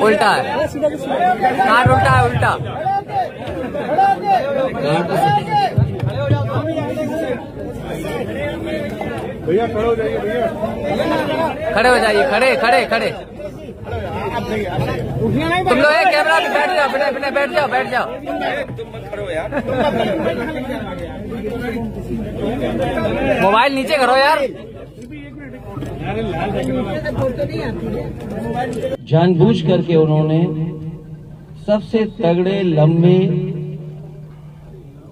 उल्टा है, कार उल्टा है, उल्टा। भैया खड़े हो जाइए, भैया खड़े हो जाइए, खड़े खड़े खड़े। तुम लोग एक कैमरा पे बैठ जाओ, बिना बैठ जाओ, बैठ जाओ। तुम मत खड़ो यार। मोबाइल नीचे करो यार। जानबूझ करके उन्होंने सबसे तगड़े लंबे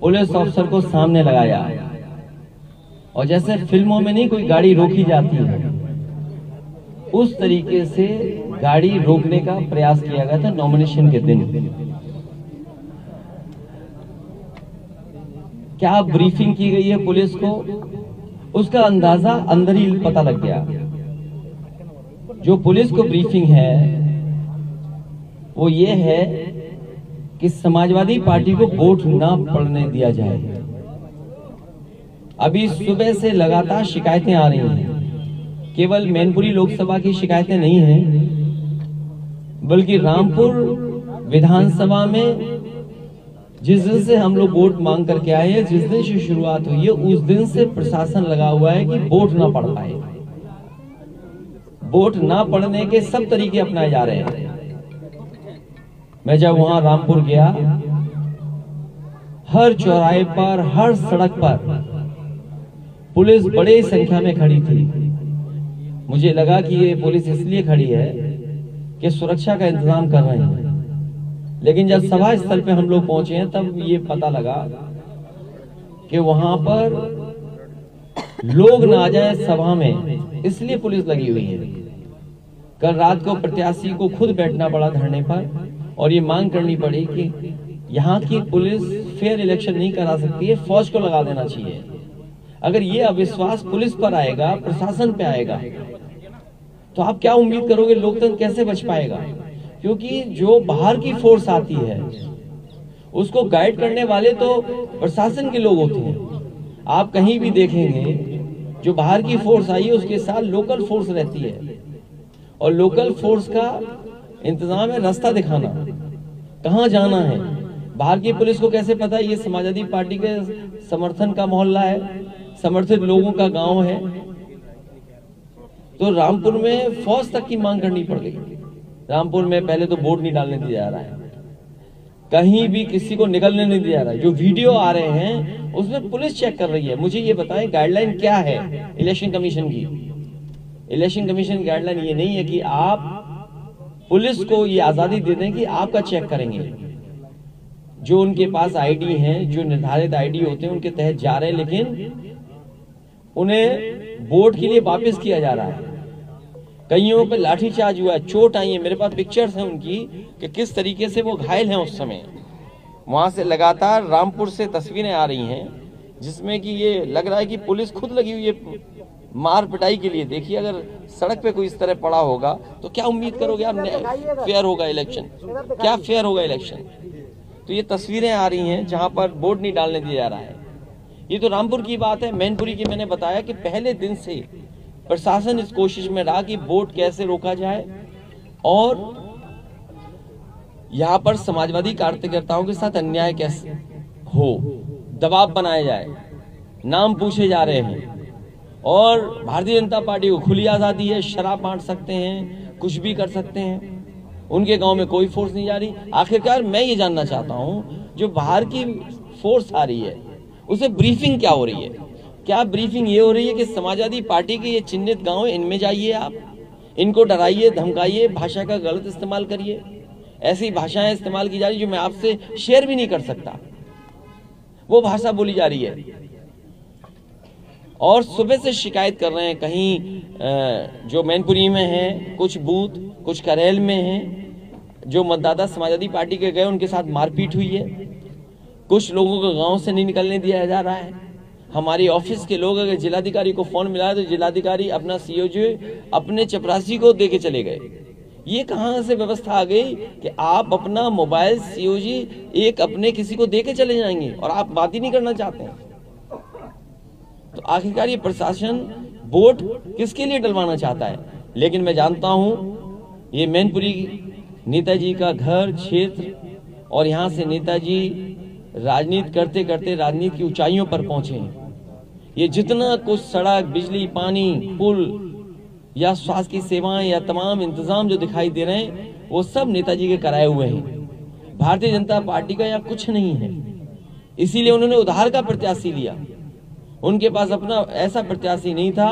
पुलिस अफसर को सामने लगाया और जैसे फिल्मों में नहीं कोई गाड़ी रोकी जाती है उस तरीके से गाड़ी रोकने का प्रयास किया गया था नॉमिनेशन के दिन। क्या ब्रीफिंग की गई है पुलिस को, उसका अंदाजा अंदर ही पता लग गया। जो पुलिस को ब्रीफिंग है वो ये है कि समाजवादी पार्टी को वोट ना पड़ने दिया जाए। अभी सुबह से लगातार शिकायतें आ रही हैं, केवल मैनपुरी लोकसभा की शिकायतें नहीं हैं, बल्कि रामपुर विधानसभा में जिस दिन से हम लोग वोट मांग करके आए हैं, जिस दिन से शुरुआत हुई है उस दिन से प्रशासन लगा हुआ है कि वोट ना पड़ पाए। वोट ना पड़ने के सब तरीके अपनाए जा रहे हैं। मैं जब वहां रामपुर गया, हर चौराहे पर, हर सड़क पर पुलिस बड़ी संख्या में खड़ी थी। मुझे लगा कि ये पुलिस इसलिए खड़ी है कि सुरक्षा का इंतजाम कर रहे हैं, लेकिन जब सभा स्थल पे हम लोग पहुंचे हैं तब ये पता लगा कि वहां पर लोग ना आ जाए सभा में, इसलिए पुलिस लगी हुई है। कल रात को प्रत्याशी को खुद बैठना पड़ा धरने पर और ये मांग करनी पड़ी कि यहाँ की पुलिस फेयर इलेक्शन नहीं करा सकती है, फौज को लगा देना चाहिए। अगर ये अविश्वास पुलिस पर आएगा, प्रशासन पे आएगा, तो आप क्या उम्मीद करोगे लोकतंत्र कैसे बच पाएगा? क्योंकि जो बाहर की फोर्स आती है उसको गाइड करने वाले तो प्रशासन के लोग होते हैं। आप कहीं भी देखेंगे जो बाहर की फोर्स आई है उसके साथ लोकल फोर्स रहती है, और लोकल फोर्स का इंतजाम है रास्ता दिखाना, कहाँ जाना है। बाहर की पुलिस को कैसे पता है ये समाजवादी पार्टी के समर्थन का मोहल्ला है, समर्थित लोगों का गांव है? तो रामपुर में फौज तक की मांग करनी पड़ गई। रामपुर में पहले तो वोट नहीं डालने दिया जा रहा है, कहीं भी किसी को निकलने नहीं दिया जा रहा है। जो वीडियो आ रहे हैं उसमें पुलिस चेक कर रही है। मुझे ये बताएं गाइडलाइन क्या है इलेक्शन कमीशन की? इलेक्शन कमीशन गाइडलाइन ये नहीं है कि आप पुलिस को ये आजादी दे दें कि आपका चेक करेंगे। जो उनके पास आईडी हैं, जो निर्धारित आईडी होते हैं उनके तहत जा रहे हैं, लेकिन उन्हें वोट के लिए वापस किया जा रहा है। कईयों पे लाठीचार्ज हुआ है, चोट आई है। मेरे पास पिक्चर्स हैं उनकी कि किस तरीके से वो घायल हैं उस समय। वहां से लगातार रामपुर से तस्वीरें आ रही हैं जिसमें कि ये लग रहा है कि पुलिस खुद लगी हुई है मार पिटाई के लिए। देखिए अगर सड़क पे कोई इस तरह पड़ा होगा तो क्या उम्मीद करोगे आप फेयर होगा इलेक्शन? क्या फेयर होगा इलेक्शन? तो ये तस्वीरें आ रही हैं जहां पर वोट नहीं डालने दिया जा रहा है। ये तो रामपुर की बात है। मैनपुरी की मैंने बताया कि पहले दिन से प्रशासन इस कोशिश में रहा कि वोट कैसे रोका जाए और यहाँ पर समाजवादी कार्यकर्ताओं के साथ अन्याय कैसे हो, दबाव बनाया जाए। नाम पूछे जा रहे हैं और भारतीय जनता पार्टी को खुली आजादी है, शराब बांट सकते हैं, कुछ भी कर सकते हैं। उनके गांव में कोई फोर्स नहीं जा रही। आखिरकार मैं ये जानना चाहता हूं जो बाहर की फोर्स आ रही है उसे ब्रीफिंग क्या हो रही है? क्या ब्रीफिंग ये हो रही है कि समाजवादी पार्टी के ये चिन्हित गांव है, इनमें जाइए, आप इनको डराइए, धमकाइए, भाषा का गलत इस्तेमाल करिए। ऐसी भाषाएं इस्तेमाल की जा रही है जो मैं आपसे शेयर भी नहीं कर सकता, वो भाषा बोली जा रही है। और सुबह से शिकायत कर रहे हैं, कहीं जो मैनपुरी में है, कुछ बूथ, कुछ करेल में है, जो मतदाता समाजवादी पार्टी के गए उनके साथ मारपीट हुई है। कुछ लोगों को गांव से नहीं निकलने दिया जा रहा है। हमारी ऑफिस के लोग अगर जिलाधिकारी को फोन मिला तो जिलाधिकारी अपना सीओजी अपने चपरासी को देके चले गए। ये कहां से व्यवस्था आ गई कि आप अपना मोबाइल सीओजी एक अपने किसी को देके चले जाएंगे और आप बात ही नहीं करना चाहते हैं? तो आखिरकार ये प्रशासन वोट किसके लिए डलवाना चाहता है? लेकिन मैं जानता हूं ये मैनपुरी नेताजी का घर, क्षेत्र, और यहाँ से नेताजी राजनीति करते करते राजनीति की ऊंचाइयों पर पहुंचे हैं। ये जितना कुछ सड़क, बिजली, पानी, पुल या स्वास्थ्य की सेवाएं या तमाम इंतजाम जो दिखाई दे रहे हैं वो सब नेताजी के कराए हुए हैं। भारतीय जनता पार्टी का यहाँ कुछ नहीं है, इसीलिए उन्होंने उधार का प्रत्याशी लिया। उनके पास अपना ऐसा प्रत्याशी नहीं था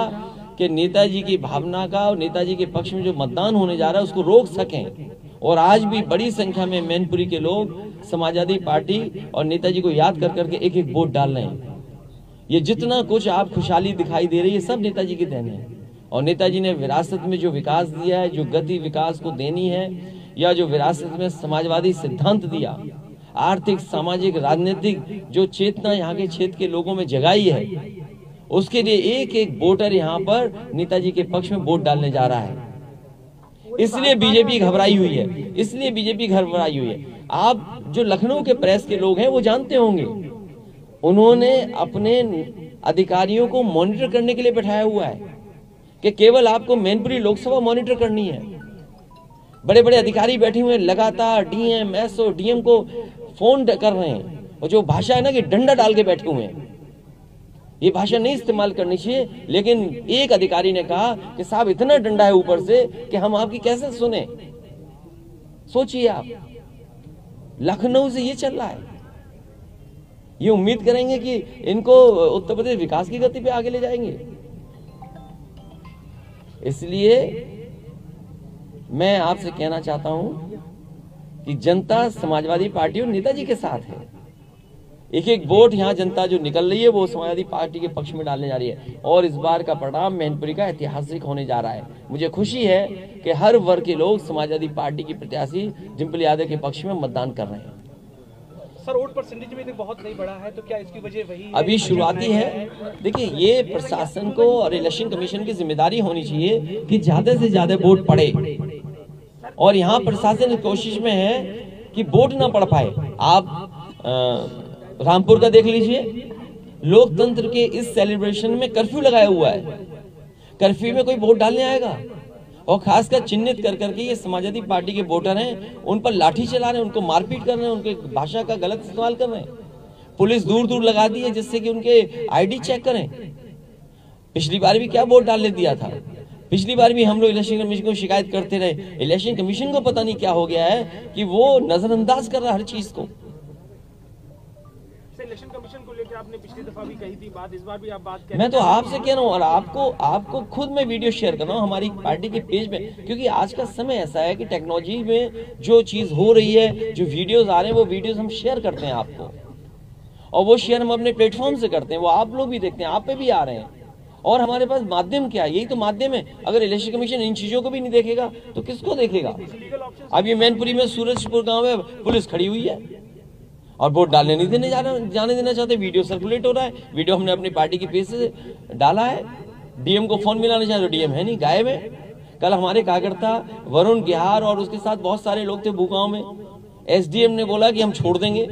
कि नेताजी की भावना का और नेताजी के पक्ष में जो मतदान होने जा रहा है उसको रोक सकें। और आज भी बड़ी संख्या में मैनपुरी के लोग समाजवादी पार्टी और नेताजी को याद कर करके एक एक वोट डाल रहे हैं। ये जितना कुछ आप खुशहाली दिखाई दे रही है सब नेताजी की देन है। और नेताजी ने विरासत में जो विकास दिया है, जो गति विकास को देनी है, या जो विरासत में समाजवादी सिद्धांत दिया, आर्थिक, सामाजिक, राजनीतिक जो चेतना यहाँ के क्षेत्र के लोगों में जगाई है, उसके लिए एक एक वोटर यहाँ पर नेताजी के पक्ष में वोट डालने जा रहा है। इसलिए बीजेपी घबराई हुई है। आप जो लखनऊ के प्रेस के लोग हैं वो जानते होंगे, उन्होंने अपने अधिकारियों को मॉनिटर करने के लिए बैठाया हुआ है कि केवल आपको मैनपुरी लोकसभा मॉनिटर करनी है। बड़े बड़े अधिकारी बैठे हुए हैं, लगातार डीएम, एसओ, डीएम को फोन कर रहे हैं। और जो भाषा है ना कि डंडा डाल के बैठे हुए हैं, ये भाषा नहीं इस्तेमाल करनी चाहिए। लेकिन एक अधिकारी ने कहा कि साहब इतना डंडा है ऊपर से कि हम आपकी कैसे सुने। सोचिए आप, लखनऊ से ये चल रहा है। ये उम्मीद करेंगे कि इनको उत्तर प्रदेश विकास की गति पे आगे ले जाएंगे। इसलिए मैं आपसे कहना चाहता हूं कि जनता समाजवादी पार्टी और नेताजी के साथ है। एक एक वोट यहाँ जनता जो निकल रही है वो समाजवादी पार्टी के पक्ष में डालने जा रही है। और इस बार का परिणाम मैनपुरी का ऐतिहासिक होने जा रहा है। मुझे खुशी है कि हर वर्ग के लोग समाजवादी पार्टी की प्रत्याशी डिंपल यादव के पक्ष में मतदान कर रहे हैं। सर, वोट परसेंटेज में बहुत नहीं बढ़ा है, तो क्या इसकी वजह वही अभी शुरुआती है। देखिए, ये प्रशासन को और इलेक्शन कमीशन की जिम्मेदारी होनी चाहिए कि ज्यादा से ज्यादा वोट पड़े। और यहाँ प्रशासन इस कोशिश में है कि वोट ना पड़ पाए। आप रामपुर का देख लीजिए, लोकतंत्र के इस सेलिब्रेशन में कर्फ्यू लगाया हुआ है। कर्फ्यू में कोई वोट डालने आएगा? और खासकर चिन्हित कर करके ये समाजवादी पार्टी के वोटर हैं, उन पर लाठी चला रहे हैं, उनको मारपीट कर रहे हैं, उनके भाषा का गलत इस्तेमाल कर रहे हैं। पुलिस दूर दूर लगा दी है जिससे कि उनके आईडी चेक करें। पिछली बार भी क्या वोट डालने दिया था? पिछली बार भी हम लोग इलेक्शन कमीशन को शिकायत करते रहे। इलेक्शन कमीशन को पता नहीं क्या हो गया है कि वो नजरअंदाज कर रहा है हर चीज को। इलेक्शन कमीशन को लेकर आपने पिछली दफा भी कही थी बात, इस बार भी आप बात करें। मैं तो आपसे कह रहा हूँ और आपको खुद में वीडियो शेयर कर रहा हूँ हमारी पार्टी के पेज में, क्योंकि आज का समय ऐसा है कि टेक्नोलॉजी में जो चीज हो रही है, जो वीडियोस आ रहे हैं, वो वीडियोस हम शेयर करते हैं आपको, और वो शेयर हम अपने प्लेटफॉर्म से करते हैं, वो आप लोग भी देखते हैं, आप पे भी आ रहे हैं। और हमारे पास माध्यम क्या है? यही तो माध्यम है। अगर इलेक्शन कमीशन इन चीजों को भी नहीं देखेगा तो किसको देखेगा? अब ये मैनपुरी में सूरजपुर गाँव में पुलिस खड़ी हुई है और वोट डालने नहीं जाने देना चाहते। वीडियो सर्कुलेट हो रहा है, वीडियो हमने अपनी पार्टी के पेज से डाला है। डीएम को फोन मिलाना चाहते तो डीएम है नहीं, गायब है। कल हमारे कार्यकर्ता वरुण गिहार और उसके साथ बहुत सारे लोग थे भूगांव में। एसडीएम ने बोला कि हम छोड़ देंगे।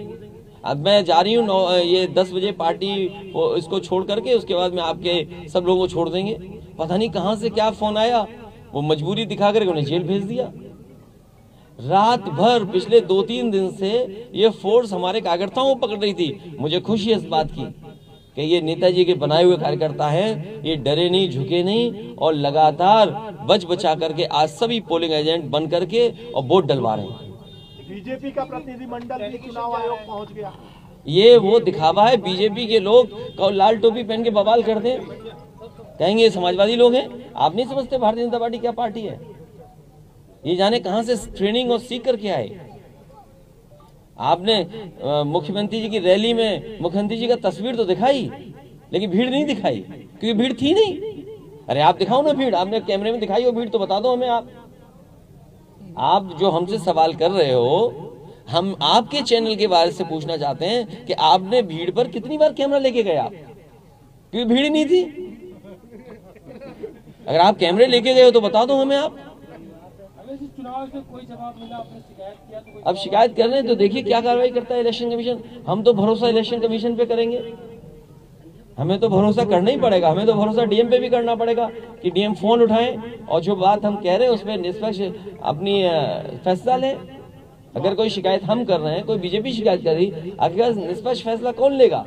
अब मैं जा रही हूँ, ये 10 बजे पार्टी इसको छोड़ करके उसके बाद में आपके सब लोगों को छोड़ देंगे। पता नहीं कहाँ से क्या फोन आया, वो मजबूरी दिखा कर उन्हें जेल भेज दिया। रात भर पिछले 2-3 दिन से ये फोर्स हमारे कार्यकर्ताओं को पकड़ रही थी। मुझे खुशी है इस बात की कि ये नेताजी के बनाए हुए कार्यकर्ता हैं, ये डरे नहीं, झुके नहीं और लगातार बच बचा करके आज सभी पोलिंग एजेंट बन करके और वोट डलवा रहे हैं। बीजेपी का प्रतिनिधिमंडल भी चुनाव आयोग पहुंच गया। ये वो दिखावा है। बीजेपी के लोग लाल टोपी पहन के बवाल करते हैं, कहेंगे समाजवादी लोग हैं। आप नहीं समझते भारतीय जनता पार्टी क्या पार्टी है? ये जाने कहां से ट्रेनिंग और सीख करके आए। आपने मुख्यमंत्री जी की रैली में मुख्यमंत्री जी का तस्वीर तो दिखाई, लेकिन भीड़ नहीं दिखाई, क्योंकि भीड़ थी नहीं। अरे आप दिखाओ ना भीड़, आपने कैमरे में दिखाई हो भीड़ तो बता दो हमें। आप जो हमसे सवाल कर रहे हो, हम आपके चैनल के बारे से पूछना चाहते हैं कि आपने भीड़ पर कितनी बार कैमरा लेके गए आप? क्योंकि भीड़ नहीं थी। अगर आप कैमरे लेके गए हो तो बता दो हमें आप। चुनाव से कोई जवाब मिला, आपने शिकायत किया तो अब शिकायत कर रहे हैं तो देखिए क्या कार्रवाई करता है इलेक्शन कमीशन। हम तो भरोसा इलेक्शन कमीशन पे करेंगे। हमें तो भरोसा करना ही पड़ेगा, हमें तो भरोसा डीएम पे भी करना पड़ेगा कि डीएम फोन उठाएं और जो बात हम कह रहे हैं उस पर निष्पक्ष अपनी फैसला लें। अगर कोई शिकायत हम कर रहे हैं, कोई बीजेपी शिकायत कर रही, आखिर निष्पक्ष फैसला कौन लेगा?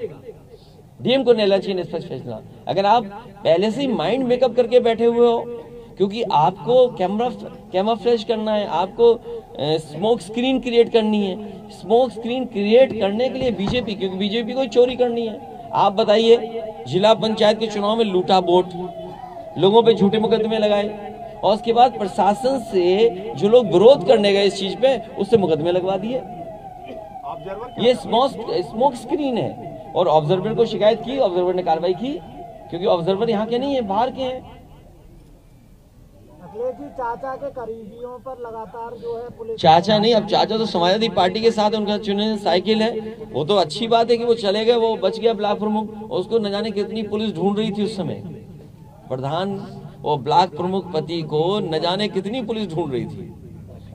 डीएम को लेना चाहिए निष्पक्ष फैसला। अगर आप पहले से ही माइंड मेकअप करके बैठे हुए हो, क्योंकि आपको कैमोफ्लेज करना है, आपको स्मोक स्क्रीन क्रिएट करनी है, स्मोक स्क्रीन क्रिएट करने के लिए बीजेपी, क्योंकि बीजेपी को चोरी करनी है। आप बताइए, जिला पंचायत के चुनाव में लूटा वोट, लोगों पे झूठे मुकदमे लगाए और उसके बाद प्रशासन से जो लोग विरोध करने गए इस चीज पे, उससे मुकदमे लगवा दिए। ये स्मोक स्क्रीन है। और ऑब्जर्वर को शिकायत की, ऑब्जर्वर ने कार्रवाई की, क्योंकि ऑब्जर्वर यहाँ के नहीं है, बाहर के हैं। अखिलेश जी, चाचा के करीबियों पर लगातार जो है पुलिस, चाचा नहीं, अब चाचा तो समाजवादी पार्टी के साथ उनका चुने साइकिल है। वो तो अच्छी बात है कि वो चले गए, वो बच गया ब्लॉक प्रमुख। उसको न जाने कितनी पुलिस ढूंढ रही थी उस समय, प्रधान वो ब्लॉक प्रमुख पति को न जाने कितनी पुलिस ढूंढ रही थी।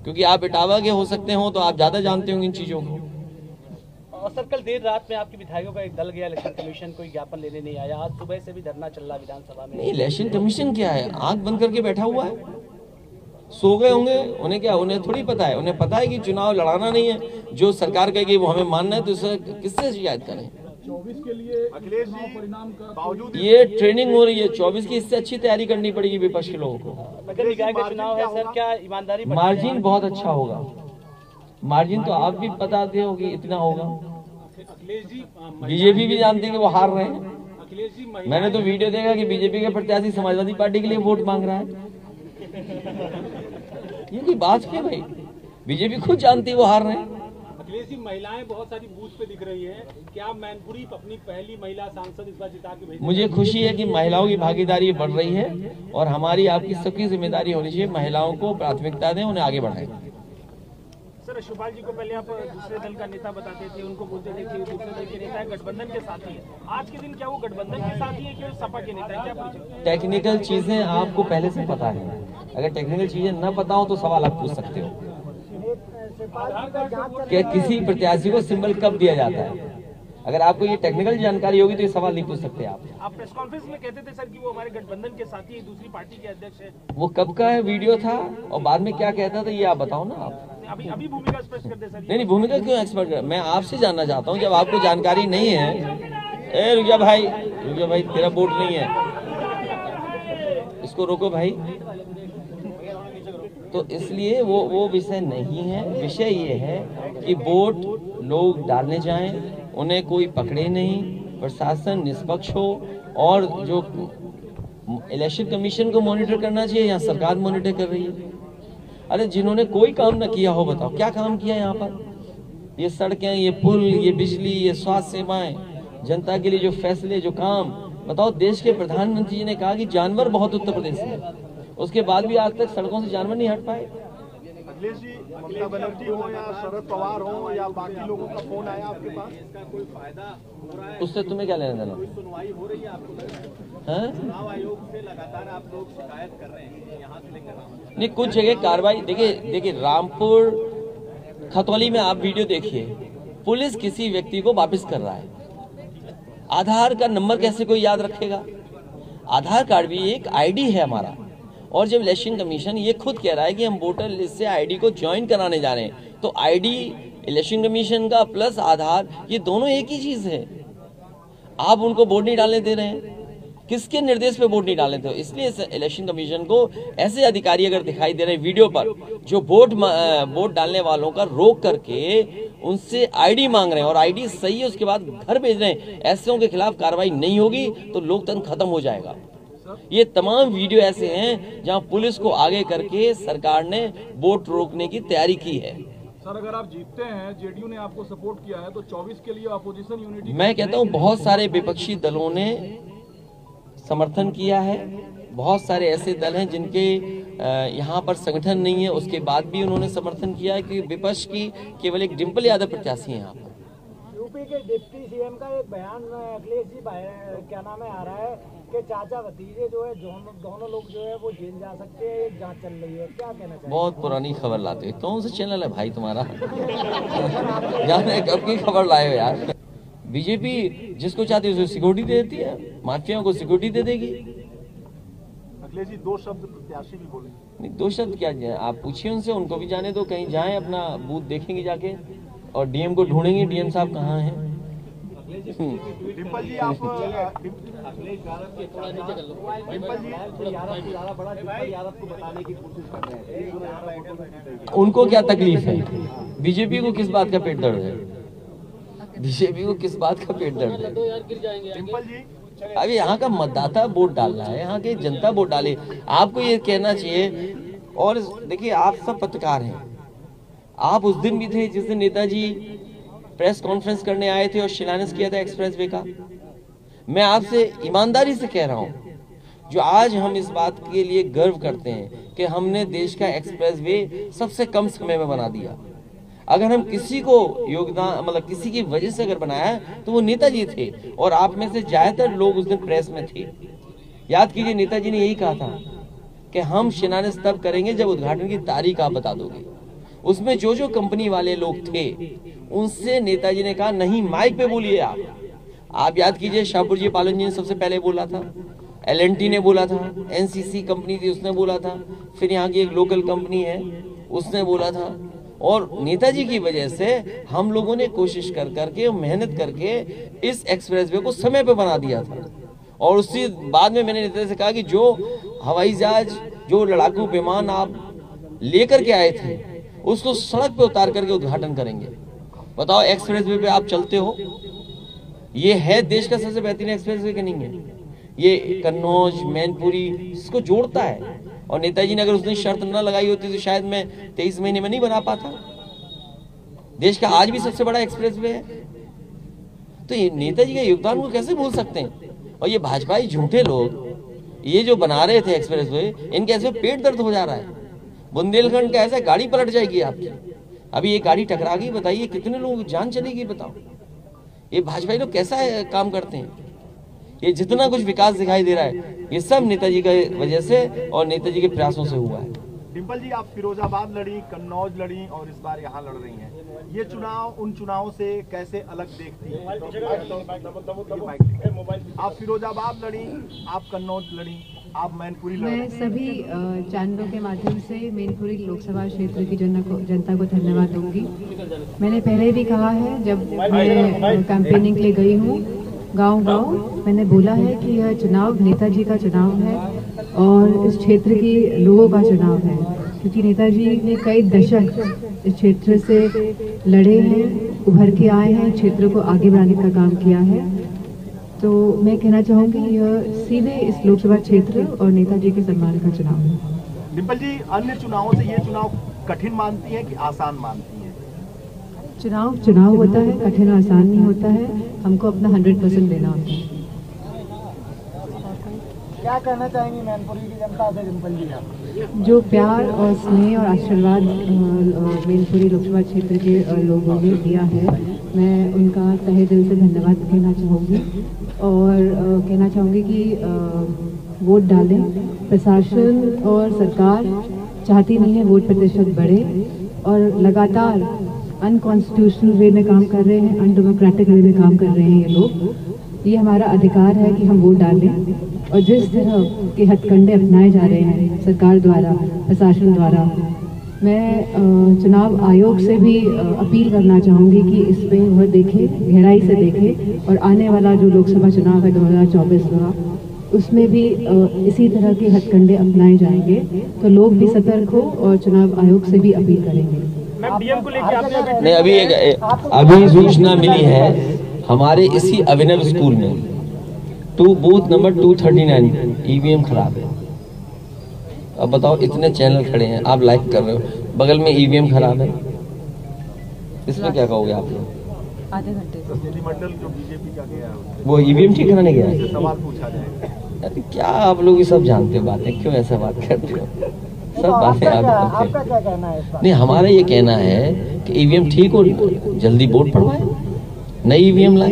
क्योंकि आप इटावा के हो सकते हो तो आप ज्यादा जानते होंगे इन चीजों को। और सर, कल देर रात में आपके विधायकों का एक दल गया इलेक्शन कमीशन, कोई ज्ञापन लेने नहीं आया। आज सुबह से भी धरना चल रहा विधानसभा में। नहीं, इलेक्शन कमीशन क्या है, आंख बंद करके बैठा हुआ है, सो गए होंगे। उन्हें क्या, उन्हें थोड़ी पता है, उन्हें पता है कि चुनाव लड़ाना नहीं है, जो सरकार कहेगी वो हमें मानना है, तो इसे किससे शिकायत करें? 24 के लिए अखिलेश जी परिणाम का बावजूद ये ट्रेनिंग हो रही है 24 की, इससे अच्छी तैयारी करनी पड़ेगी विपक्ष के लोगों को। नगर निकाय का चुनाव है सर, क्या ईमानदारी मार्जिन बहुत अच्छा होगा, मार्जिन तो आप भी बताते हो कि इतना होगा। बीजेपी भी जानती है कि वो हार रहे हैं। मैंने तो वीडियो देखा कि बीजेपी के प्रत्याशी समाजवादी पार्टी के लिए वोट मांग रहा है। ये कोई बात है भाई? बीजेपी खुद जानती है वो हार रहे हैं। अखिलेश जी, महिलाएं बहुत सारी बूथ पे दिख रही हैं, क्या मैनपुरी अपनी पहली महिला सांसद इस बार जिता के भेजेंगे? मुझे खुशी है कि महिलाओं की भागीदारी बढ़ रही है और हमारी आपकी सबकी जिम्मेदारी होनी चाहिए, महिलाओं को प्राथमिकता दें, उन्हें आगे बढ़ाएं। सर, शिवपाल जी को पहले आप दूसरे दल का नेता बताते थे, उनको बोलते थे कि दूसरे दल के नेता है, गठबंधन के साथी है। आज के दिन क्या वो गठबंधन के साथी है कि सपा के नेता है, क्या परिचय? टेक्निकल चीजें आपको पहले से पता है, अगर टेक्निकल चीजें न पता हो तो सवाल आप पूछ सकते हो कि किसी प्रत्याशी को सिंबल कब दिया जाता है। अगर आपको ये टेक्निकल जानकारी होगी तो ये सवाल नहीं पूछ सकते आप। प्रेस कॉन्फ्रेंस में कहते थे सर कि वो हमारे गठबंधन के साथी है, दूसरी पार्टी के अध्यक्ष है। वो कब का है वीडियो था और बाद में क्या कहता था, ये आप बताओ ना। आप अभी भूमिका स्पष्ट कर दे सर। नहीं, भूमिका क्यों एक्सपर्ट कर, मैं आपसे जानना चाहता हूँ। जब आपको जानकारी नहीं है, रुक जा भाई, तेरा वोट नहीं है, इसको रोको भाई। तो इसलिए वो विषय नहीं है। विषय ये है कि वोट लोग डालने जाएं, उन्हें कोई पकड़े नहीं, प्रशासन निष्पक्ष हो और जो इलेक्शन कमीशन को मॉनिटर करना चाहिए या सरकार मॉनिटर कर रही है। अरे जिन्होंने कोई काम न किया हो, बताओ क्या काम किया यहाँ पर? ये सड़कें, ये पुल, ये बिजली, ये स्वास्थ्य सेवाएं, जनता के लिए जो फैसले, जो काम, बताओ। देश के प्रधानमंत्री जी ने कहा कि जानवर बहुत उत्तर प्रदेश में, उसके बाद भी आज तक सड़कों से जानवर नहीं हट पाए। अखिलेश जी, ममता बनर्जी हो या शरद पवार हो या बाकी लोगों का फोन आया आपके पास, इसका कोई फायदा हो रहा है? उससे तुम्हें क्या लेना देना? सुनवाई हो रही है आपको लग रहा है? चुनाव आयोग से लगातार आप लोग शिकायत कर रहे हैं, यहाँ से लेकर नहीं, कुछ जगह कार्रवाई। देखिए रामपुर खतौली में आप वीडियो देखिए, पुलिस किसी व्यक्ति को वापस कर रहा है। आधार का नंबर कैसे कोई याद रखेगा? आधार कार्ड भी एक आईडी है हमारा। और जब इलेक्शन कमीशन ये खुद कह रहा है कि हम वोटर लिस्ट से आईडी को ज्वाइन कराने जा रहे हैं, तो आईडी इलेक्शन कमीशन का प्लस आधार, ये दोनों एक ही चीज है। आप उनको वोट नहीं डालने दे रहे हैं, किसके निर्देश पे वोट नहीं डालने दे? इसलिए इलेक्शन कमीशन को ऐसे अधिकारी अगर दिखाई दे रहे हैं वीडियो पर जो वोट डालने वालों का रोक करके उनसे आईडी मांग रहे हैं और आईडी सही है उसके बाद घर भेज रहे हैं, ऐसों के खिलाफ कार्रवाई नहीं होगी तो लोकतंत्र खत्म हो जाएगा। ये तमाम वीडियो ऐसे हैं जहां पुलिस को आगे करके सरकार ने वोट रोकने की तैयारी की है। सर, अगर आप जीतते हैं, जेडीयू ने आपको सपोर्ट किया है, तो 24 के लिए अपोजिशन यूनिटी, मैं कहता हूं बहुत सारे विपक्षी दलों ने समर्थन किया है। बहुत सारे ऐसे दल हैं जिनके यहाँ पर संगठन नहीं है, उसके बाद भी उन्होंने समर्थन किया है कि विपक्ष की केवल एक डिम्पल यादव प्रत्याशी है यहाँ पर। यूपी के डिप्टी सीएम का एक बयान अखिलेश जी क्या नाम है आ रहा है कि चाचा भतीजे जो है दोनों लोग जो है वो जेल जा सकते हैं, एक जांच चल रही है, क्या कहना चाहिए? बहुत पुरानी खबर लाते हो, कौन सा चैनल है भाई तुम्हारा? जाने कब की खबर लाए हो यार। बीजेपी जिसको चाहती है उसे सिक्योरिटी दे देती है, माफियाओं को सिक्योरिटी दे देगी। अखिलेश जी, 2 शब्द प्रत्याशी भी बोले। नहीं, 2 शब्द क्या जाए, आप पूछिए उनसे, उनको भी जाने दो, कहीं जाएं अपना बूथ देखेंगे जाके, और डीएम को ढूंढेंगे, डीएम साहब कहाँ हैं। डिम्पल जी, आप उनको क्या तकलीफ है, बीजेपी को किस बात का पेट दर्द है, बीजेपी को किस बात का पेट दर्द है। डिम्पल जी, अभी यहाँ का मतदाता वोट डाल रहा है, यहाँ की जनता वोट डाले। आपको ये कहना चाहिए, और देखिए आप सब पत्रकार हैं, आप उस दिन भी थे जिस दिन नेताजी प्रेस कॉन्फ्रेंस करने आए थे और शिलान्यास किया था एक्सप्रेसवे का। मैं आपसे ईमानदारी से कह रहा हूँ, जो आज हम इस बात के लिए गर्व करते हैं कि हमने देश का एक्सप्रेसवे सबसे कम समय में बना दिया। अगर हम किसी को योगदान, मतलब किसी की वजह से अगर बनाया है तो वो नेताजी थे, और आप में से ज्यादातर लोग उस दिन प्रेस में थे। याद कीजिए, नेताजी ने यही कहा था कि हम शिलान्यास तब करेंगे जब उद्घाटन की तारीख आप बता दोगे। उसमें जो जो कंपनी वाले लोग थे उनसे नेताजी ने कहा नहीं, माइक पे बोलिए आप याद कीजिए, शाहपुर जी पालन जी ने सबसे पहले बोला था, LNT ने बोला था, NCC कंपनी थी उसने बोला था, फिर यहाँ की एक लोकल कंपनी है उसने बोला था। और नेताजी की वजह से हम लोगों ने कोशिश कर करके, मेहनत करके इस एक्सप्रेसवे को समय पे बना दिया था। और उसके बाद में मैंने नेताजी से कहा कि जो हवाई जहाज, जो लड़ाकू विमान आप लेकर के आए थे उसको सड़क पे उतार करके उद्घाटन करेंगे। बताओ, एक्सप्रेसवे पे आप चलते हो, ये है देश का सबसे बेहतरीन एक्सप्रेसवे कि नहीं है? ये कन्नौज, मैनपुरी इसको जोड़ता है। और नेताजी ने अगर उसने शर्त न लगाई होती तो शायद मैं 23 महीने में नहीं बना पाता। देश का आज भी सबसे बड़ा एक्सप्रेसवे है, तो ये नेताजी के योगदान को कैसे भूल सकते हैं? और ये भाजपाई झूठे लोग ये जो बना रहे थे एक्सप्रेसवे, इनके ऐसे पेट दर्द हो जा रहा है। बुंदेलखंड का ऐसा गाड़ी पलट जाएगी आपकी, अभी ये गाड़ी टकरा गई, बताइए कितने लोगों की जान चलेगी। बताओ, ये भाजपाई लोग कैसा काम करते हैं? ये जितना कुछ विकास दिखाई दे रहा है ये सब नेताजी की वजह से और नेताजी के प्रयासों से हुआ है। डिम्पल जी, आप फिरोजाबाद लड़ी, कन्नौज लड़ी और इस बार यहाँ लड़ रही हैं। ये चुनाव उन चुनावों से कैसे अलग देखती हैं? आप फिरोजाबाद लड़ी, आप कन्नौज लड़ी, आप मैनपुरी लड़ी। मैं सभी चैनलों के माध्यम से मैनपुरी लोकसभा क्षेत्र की जनता को धन्यवाद दूंगी। मैंने पहले भी कहा है, जब मैं कैंपेनिंग के लिए गई हूँ गांव-गांव, मैंने बोला है कि यह चुनाव नेताजी का चुनाव है और इस क्षेत्र के लोगों का चुनाव है, क्योंकि नेताजी ने कई दशक इस क्षेत्र से लड़े हैं, उभर के आए हैं, क्षेत्र को आगे बढ़ाने का काम किया है। तो मैं कहना चाहूँगी यह सीधे इस लोकसभा क्षेत्र और नेताजी के सम्मान का चुनाव है। डिम्पल जी, अन्य चुनावों से ये चुनाव कठिन मानती हैं कि आसान मानती हैं? चुनाव होता है, कठिन और आसान नहीं होता है, हमको अपना 100% देना होता है। क्या कहना चाहेंगी मैनपुरी की जनता से डिम्पल जी आप? जो प्यार और स्नेह और आशीर्वाद मैनपुरी लोकसभा क्षेत्र के लोगों ने दिया है, मैं उनका तहे दिल से धन्यवाद कहना चाहूँगी। और कहना चाहूँगी कि वोट डालें। प्रशासन और सरकार चाहती नहीं है वोट प्रतिशत बढ़े, और लगातार अनकॉन्स्टिट्यूशनल वे में काम कर रहे हैं, अनडेमोक्रेटिक वे में काम कर रहे हैं ये लोग। ये हमारा अधिकार है कि हम वोट डालें, और जिस तरह के हथकंडे अपनाए जा रहे हैं सरकार द्वारा, प्रशासन द्वारा, मैं चुनाव आयोग से भी अपील करना चाहूँगी कि इस पे वह देखे, गहराई से देखे, और आने वाला जो लोकसभा चुनाव है 2024 का, उसमें भी इसी तरह के हथकंडे अपनाए जाएंगे, तो लोग भी सतर्क हो और चुनाव आयोग से भी अपील करेंगे। डीएम को लेके आपने नहीं, अभी सूचना मिली है हमारे इसी अभिनव स्कूल में बूथ नंबर 239 ईवीएम खराब है। अब बताओ, इतने चैनल खड़े हैं, आप लाइव कर रहे हो, बगल में ईवीएम खराब है, इसमें क्या कहोगे आप लोग? आधे घंटे प्रतिनिधिमंडल जो बीजेपी का गया है वो ईवीएम ठीक कराने गया है? सवाल पूछा जाए। अरे क्या आप लोग ये सब जानते हो बातें, क्यों ऐसा बात करते हो? सब बातें आप जानते आपका क्या कहना है? नहीं, हमारा ये कहना है कि ईवीएम ठीक हो, जल्दी वोट पड़वाए, नई ईवीएम लाए।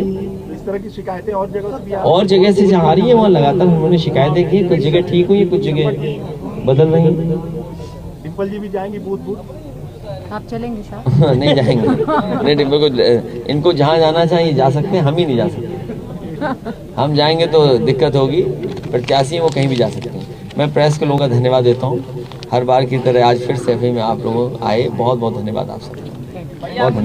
इस तरह की शिकायतें और जगह से भी और जगह से जहाँ आ रही है वहाँ लगातार हमने शिकायतें की, कुछ जगह ठीक हुई, कुछ जगह बदल रही है। डिम्पल जी भी जाएंगी बूथ बूथ? आप चलेंगे साथ? नहीं जाएंगे, नहीं बिल्कुल, इनको जहाँ जाना चाहिए जा सकते हैं, हम ही नहीं जा सकते। हम जाएंगे तो दिक्कत होगी, प्रत्याशी वो कहीं भी जा सकते हैं। मैं प्रेस के लोगों का धन्यवाद देता हूँ, हर बार की तरह आज फिर से एफए में आप लोग आए, बहुत बहुत धन्यवाद आप सबका, बहुत धन्यवाद।